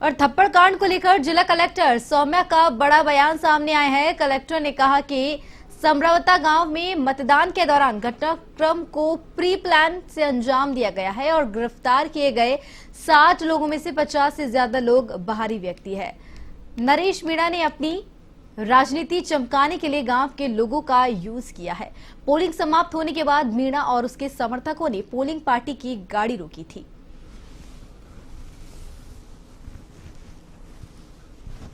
और थप्पड़ कांड को लेकर जिला कलेक्टर सौम्या का बड़ा बयान सामने आया है। कलेक्टर ने कहा कि समरावता गांव में मतदान के दौरान घटनाक्रम को प्री प्लान से अंजाम दिया गया है और गिरफ्तार किए गए 60 लोगों में से 50 से ज्यादा लोग बाहरी व्यक्ति है। नरेश मीणा ने अपनी राजनीति चमकाने के लिए गांव के लोगों का यूज किया है। पोलिंग समाप्त होने के बाद मीणा और उसके समर्थकों ने पोलिंग पार्टी की गाड़ी रोकी थी।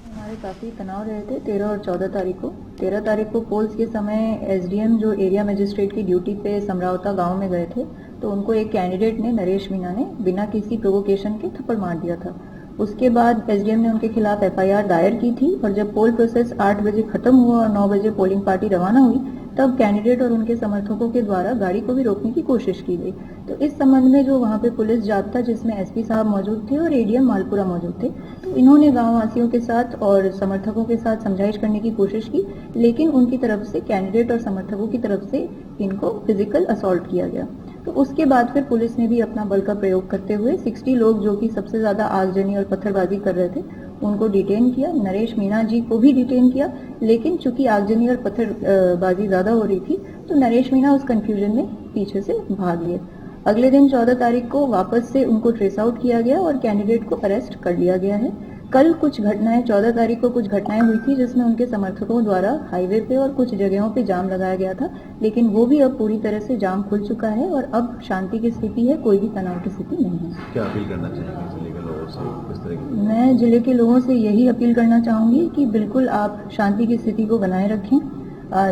हमारे काफ़ी तनाव रहे थे 13 और 14 तारीख को। 13 तारीख को पोल्स के समय एसडीएम जो एरिया मजिस्ट्रेट की ड्यूटी पे समरावता गांव में गए थे, तो उनको एक कैंडिडेट ने, नरेश मीणा ने, बिना किसी प्रोवोकेशन के थप्पड़ मार दिया था। उसके बाद एसडीएम ने उनके खिलाफ एफआईआर दायर की थी और जब पोल प्रोसेस 8 बजे खत्म हुआ और 9 बजे पोलिंग पार्टी रवाना हुई, तब कैंडिडेट और उनके समर्थकों के द्वारा गाड़ी को भी रोकने की कोशिश की गई। तो इस संबंध में जो वहां पे पुलिस जाब्ता, जिसमें एसपी साहब मौजूद थे और एडीएम मालपुरा मौजूद थे, तो इन्होंने गांव वासियों के साथ और समर्थकों के साथ समझाइश करने की कोशिश की, लेकिन उनकी तरफ से, कैंडिडेट और समर्थकों की तरफ से, इनको फिजिकल असॉल्ट किया गया। तो उसके बाद फिर पुलिस ने भी अपना बल का प्रयोग करते हुए 60 लोग जो कि सबसे ज्यादा आगजनी और पत्थरबाजी कर रहे थे, उनको डिटेन किया। नरेश मीणा जी को भी डिटेन किया, लेकिन चूंकि आगजनी और पत्थरबाजी ज्यादा हो रही थी, तो नरेश मीणा उस कंफ्यूजन में पीछे से भाग लिए। अगले दिन 14 तारीख को वापस से उनको ट्रेस आउट किया गया और कैंडिडेट को अरेस्ट कर लिया गया है। कल कुछ घटनाएं, 14 तारीख को कुछ घटनाएं हुई थी जिसमें उनके समर्थकों द्वारा हाईवे पे और कुछ जगहों पे जाम लगाया गया था, लेकिन वो भी अब पूरी तरह से जाम खुल चुका है और अब शांति की स्थिति है, कोई भी तनाव की स्थिति नहीं है। क्या अपील करना चाहेंगे जिले के लोगों से? किस तरह की? मैं जिले के लोगों से यही अपील करना चाहूंगी कि बिल्कुल आप शांति की स्थिति को बनाए रखें।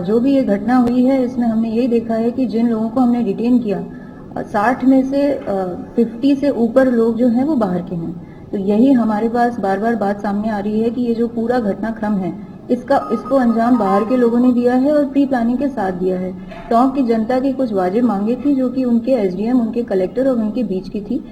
जो भी ये घटना हुई है, इसमें हमने यही देखा है कि जिन लोगों को हमने डिटेन किया, 60 में से 50 से ऊपर लोग जो हैं वो बाहर के हैं। तो यही हमारे पास बार बार बात सामने आ रही है कि ये जो पूरा घटनाक्रम है, इसको अंजाम बाहर के लोगों ने दिया है और प्री प्लानिंग के साथ दिया है। टोंक की जनता की कुछ वाजिब मांगे थी जो कि उनके एसडीएम, उनके कलेक्टर और उनके बीच की थी।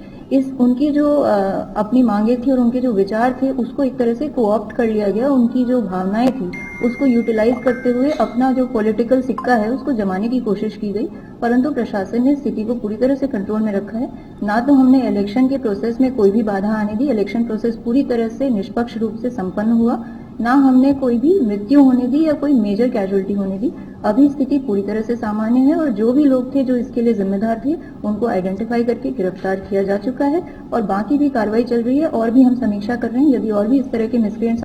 उनकी जो अपनी मांगे थी और उनके जो विचार थे, उसको एक तरह से कोऑप्ट कर लिया गया। उनकी जो भावनाएं थी उसको यूटिलाइज करते हुए अपना जो पॉलिटिकल सिक्का है उसको जमाने की कोशिश की गई, परंतु प्रशासन ने स्थिति को पूरी तरह से कंट्रोल में रखा है। ना तो हमने इलेक्शन के प्रोसेस में कोई भी बाधा आने दी, इलेक्शन प्रोसेस पूरी तरह से निष्पक्ष रूप से संपन्न हुआ, ना हमने कोई भी मृत्यु होने दी या कोई मेजर कैजुअलिटी होने दी। अभी स्थिति पूरी तरह से सामान्य है और जो भी लोग थे जो इसके लिए जिम्मेदार थे, उनको आइडेंटिफाई करके गिरफ्तार किया जा चुका है और बाकी भी कार्रवाई चल रही है और भी हम समीक्षा कर रहे हैं। यदि और भी इस तरह के मिसक्रिएंट्स